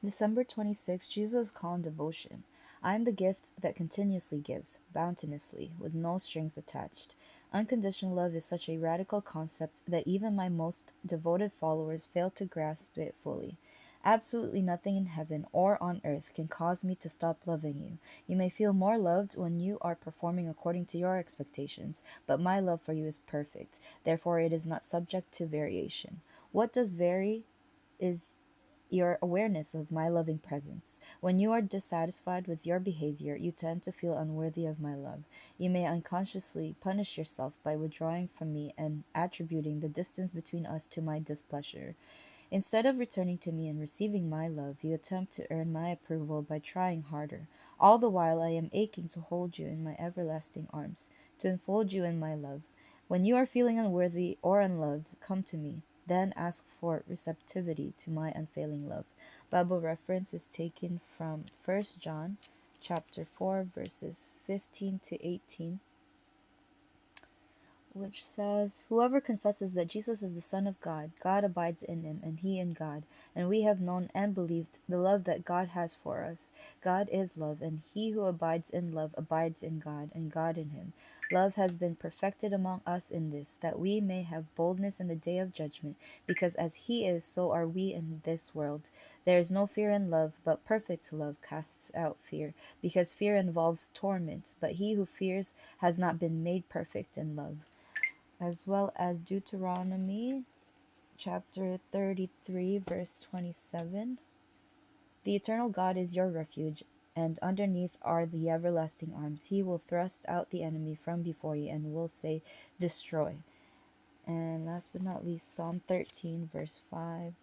December 26th, Jesus' Call and Devotion. I am the gift that continuously gives, bounteously, with no strings attached. Unconditional love is such a radical concept that even my most devoted followers fail to grasp it fully. Absolutely nothing in heaven or on earth can cause me to stop loving you. You may feel more loved when you are performing according to your expectations, but my love for you is perfect. Therefore, it is not subject to variation. What does vary is your awareness of my loving presence. When you are dissatisfied with your behavior, you tend to feel unworthy of my love. You may unconsciously punish yourself by withdrawing from me and attributing the distance between us to my displeasure. Instead of returning to me and receiving my love, you attempt to earn my approval by trying harder. All the while, I am aching to hold you in my everlasting arms, to enfold you in my love. When you are feeling unworthy or unloved, come to me. Then ask for receptivity to my unfailing love. Bible reference is taken from 1 John chapter 4 verses 15 to 18, which says, "Whoever confesses that Jesus is the Son of God, God abides in him, and he in God. And we have known and believed the love that God has for us. God is love, and he who abides in love abides in God, and God in him. Love has been perfected among us in this, that we may have boldness in the day of judgment, because as he is, so are we in this world. There is no fear in love, but perfect love casts out fear, because fear involves torment, but he who fears has not been made perfect in love." As well as Deuteronomy chapter 33, verse 27. "The eternal God is your refuge, and underneath are the everlasting arms. He will thrust out the enemy from before you and will say, 'Destroy.'" And last but not least, Psalm 13, verse 5.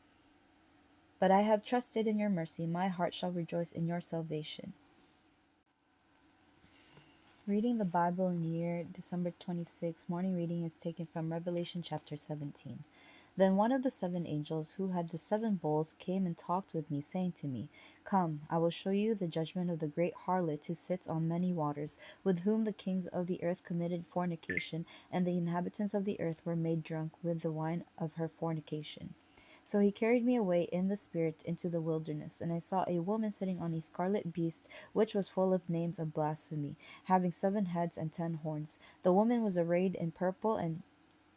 "But I have trusted in your mercy. My heart shall rejoice in your salvation." Reading the Bible in the year December 26, morning reading is taken from Revelation chapter 17. Then one of the seven angels who had the seven bowls came and talked with me, saying to me, "Come, I will show you the judgment of the great harlot who sits on many waters, with whom the kings of the earth committed fornication, and the inhabitants of the earth were made drunk with the wine of her fornication." So he carried me away in the spirit into the wilderness, and I saw a woman sitting on a scarlet beast, which was full of names of blasphemy, having 7 heads and 10 horns. The woman was arrayed in purple and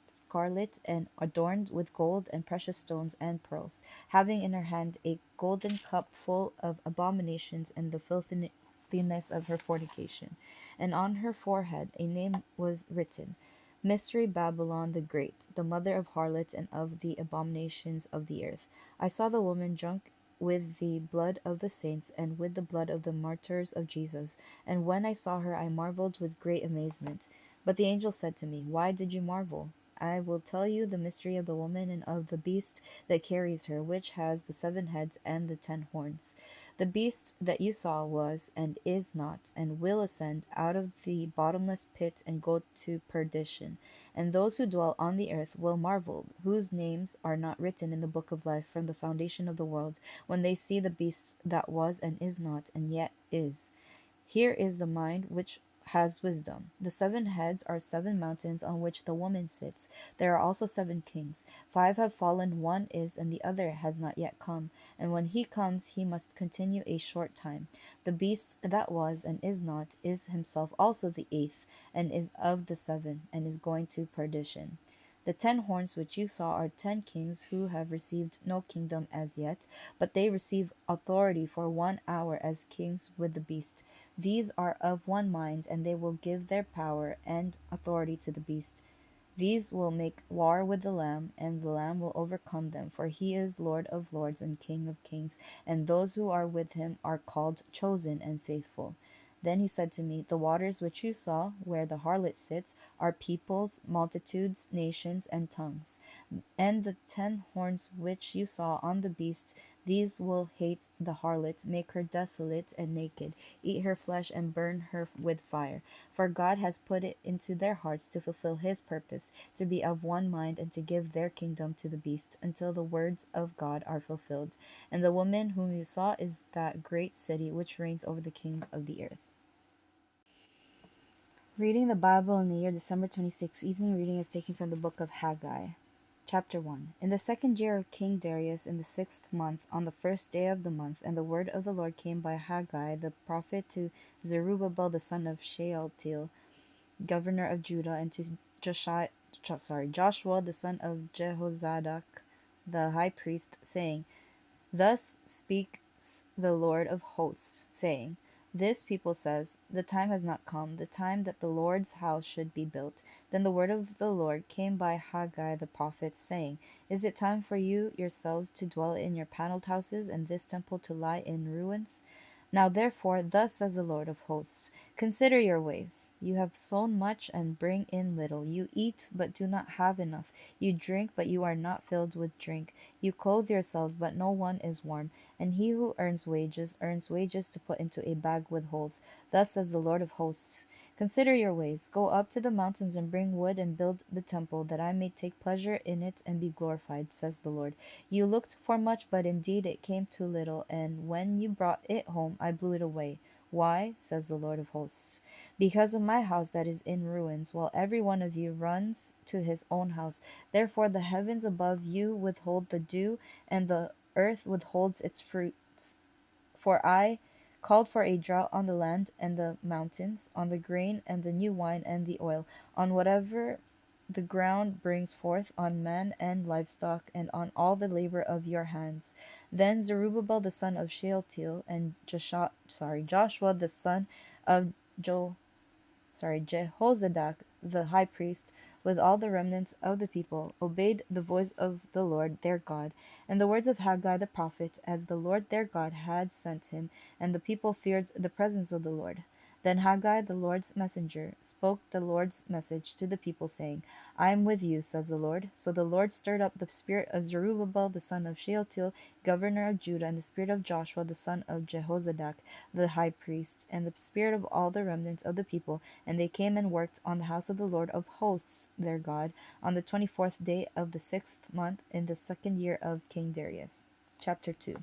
scarlet, and adorned with gold and precious stones and pearls, having in her hand a golden cup full of abominations and the filthiness of her fornication. And on her forehead a name was written, "Mystery Babylon the Great, the mother of harlots and of the abominations of the earth." I saw the woman drunk with the blood of the saints and with the blood of the martyrs of Jesus. And when I saw her, I marveled with great amazement. But the angel said to me, "Why did you marvel? I will tell you the mystery of the woman and of the beast that carries her, which has the 7 heads and the 10 horns. The beast that you saw was, and is not, and will ascend out of the bottomless pit and go to perdition. And those who dwell on the earth will marvel, whose names are not written in the book of life from the foundation of the world, when they see the beast that was, and is not, and yet is. Here is the mind which has wisdom. The 7 heads are 7 mountains on which the woman sits. There are also 7 kings. 5 have fallen, one is, and the other has not yet come. And when he comes, he must continue a short time. The beast that was and is not is himself also the 8th, and is of the 7, and is going to perdition. The 10 horns which you saw are 10 kings who have received no kingdom as yet, but they receive authority for 1 hour as kings with the beast. These are of one mind, and they will give their power and authority to the beast. These will make war with the Lamb, and the Lamb will overcome them, for he is Lord of lords and King of kings, and those who are with him are called chosen and faithful. Then he said to me, "The waters which you saw, where the harlot sits, are peoples, multitudes, nations, and tongues. And the 10 horns which you saw on the beast, these will hate the harlot, make her desolate and naked, eat her flesh, and burn her with fire. For God has put it into their hearts to fulfill his purpose, to be of one mind, and to give their kingdom to the beast, until the words of God are fulfilled. And the woman whom you saw is that great city which reigns over the kings of the earth." Reading the Bible in the year December 26, evening reading is taken from the book of Haggai, Chapter 1. In the second year of King Darius, in the 6th month, on the first day of the month, and the word of the Lord came by Haggai the prophet to Zerubbabel the son of Shealtiel, governor of Judah, and to Joshua the son of Jehozadak the high priest, saying, Thus speaks the Lord of hosts, saying, This people says, The time has not come, the time that the Lord's house should be built. Then the word of the Lord came by Haggai the prophet, saying, Is it time for you yourselves to dwell in your paneled houses, and this temple to lie in ruins? Now therefore, thus says the Lord of hosts, Consider your ways. You have sown much and bring in little. You eat, but do not have enough. You drink, but you are not filled with drink. You clothe yourselves, but no one is warm. And he who earns wages to put into a bag with holes. Thus says the Lord of hosts, Consider your ways. Go up to the mountains and bring wood and build the temple, that I may take pleasure in it and be glorified, says the Lord. You looked for much, but indeed it came too little, and when you brought it home, I blew it away. Why? Says the Lord of hosts. Because of my house that is in ruins, while every one of you runs to his own house. Therefore the heavens above you withhold the dew, and the earth withholds its fruits. For I called for a drought on the land and the mountains, on the grain and the new wine and the oil, on whatever the ground brings forth, on man and livestock, and on all the labor of your hands. Then Zerubbabel the son of Shealtiel and Joshua the son of Jo Jehozadak the high priest, with all the remnants of the people, obeyed the voice of the Lord their God, and the words of Haggai the prophet, as the Lord their God had sent him, and the people feared the presence of the Lord. Then Haggai, the Lord's messenger, spoke the Lord's message to the people, saying, I am with you, says the Lord. So the Lord stirred up the spirit of Zerubbabel the son of Shealtiel, governor of Judah, and the spirit of Joshua the son of Jehozadak, the high priest, and the spirit of all the remnants of the people, and they came and worked on the house of the Lord of hosts their God on the 24th day of the 6th month in the 2nd year of King Darius. Chapter 2.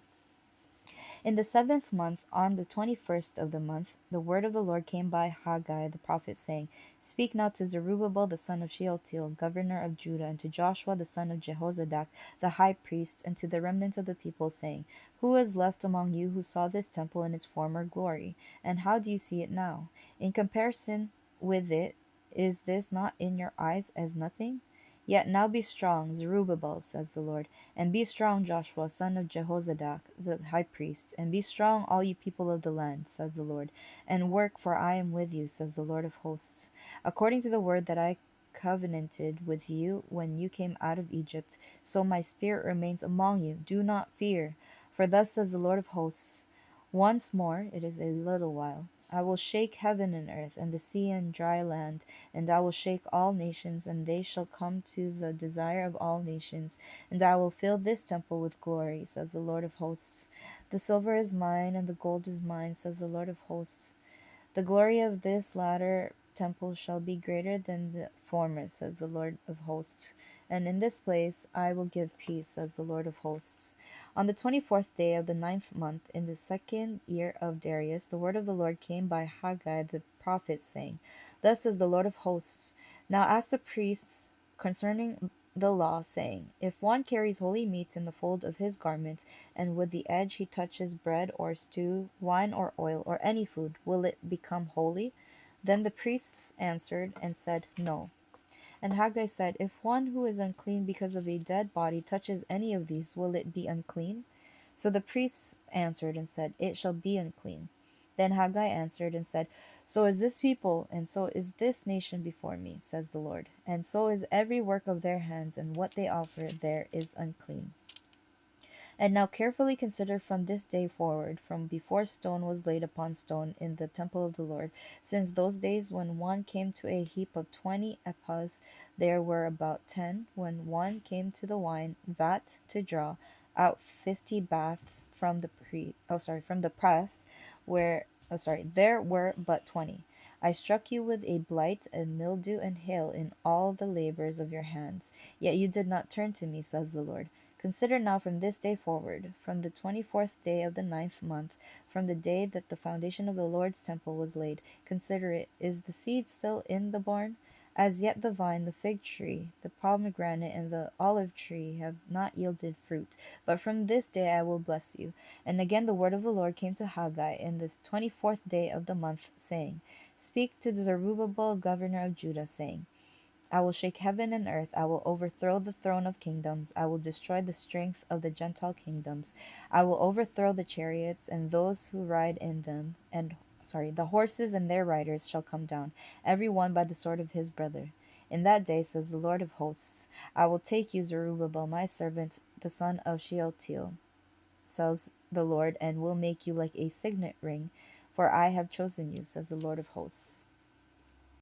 In the 7th month, on the 21st of the month, the word of the Lord came by Haggai the prophet, saying, Speak now to Zerubbabel the son of Shealtiel, governor of Judah, and to Joshua the son of Jehozadak, the high priest, and to the remnant of the people, saying, Who is left among you who saw this temple in its former glory? And how do you see it now? In comparison with it, is this not in your eyes as nothing? Yet now be strong, Zerubbabel, says the Lord, and be strong, Joshua, son of Jehozadak, the high priest, and be strong, all you people of the land, says the Lord, and work, for I am with you, says the Lord of hosts. According to the word that I covenanted with you when you came out of Egypt, so my spirit remains among you. Do not fear, for thus says the Lord of hosts, once more, it is a little while, I will shake heaven and earth, and the sea and dry land, and I will shake all nations, and they shall come to the desire of all nations, and I will fill this temple with glory, says the Lord of hosts. The silver is mine, and the gold is mine, says the Lord of hosts. The glory of this latter temple shall be greater than the former, says the Lord of hosts. And in this place I will give peace, says the Lord of hosts. On the 24th day of the 9th month, in the 2nd year of Darius, the word of the Lord came by Haggai the prophet, saying, Thus says the Lord of hosts, Now ask the priests concerning the law, saying, If one carries holy meat in the fold of his garment, and with the edge he touches bread or stew, wine or oil, or any food, will it become holy? Then the priests answered and said, No. And Haggai said, If one who is unclean because of a dead body touches any of these, will it be unclean? So the priests answered and said, It shall be unclean. Then Haggai answered and said, So is this people, and so is this nation before me, says the Lord, and so is every work of their hands, and what they offer there is unclean. And now carefully consider from this day forward, from before stone was laid upon stone in the temple of the Lord, since those days when one came to a heap of 20 ephahs, there were about 10, when one came to the wine vat to draw out 50 baths from the from the press, there were but 20. I struck you with a blight and mildew and hail in all the labors of your hands. Yet you did not turn to me, says the Lord. Consider now from this day forward, from the 24th day of the 9th month, from the day that the foundation of the Lord's temple was laid, consider it, is the seed still in the barn? As yet the vine, the fig tree, the pomegranate, and the olive tree have not yielded fruit, but from this day I will bless you. And again the word of the Lord came to Haggai in the 24th day of the month, saying, Speak to Zerubbabel, governor of Judah, saying, I will shake heaven and earth. I will overthrow the throne of kingdoms. I will destroy the strength of the Gentile kingdoms. I will overthrow the chariots and those who ride in them. The horses and their riders shall come down, every one by the sword of his brother. In that day, says the Lord of hosts, I will take you, Zerubbabel, my servant, the son of Shealtiel, says the Lord, and will make you like a signet ring, for I have chosen you, says the Lord of hosts.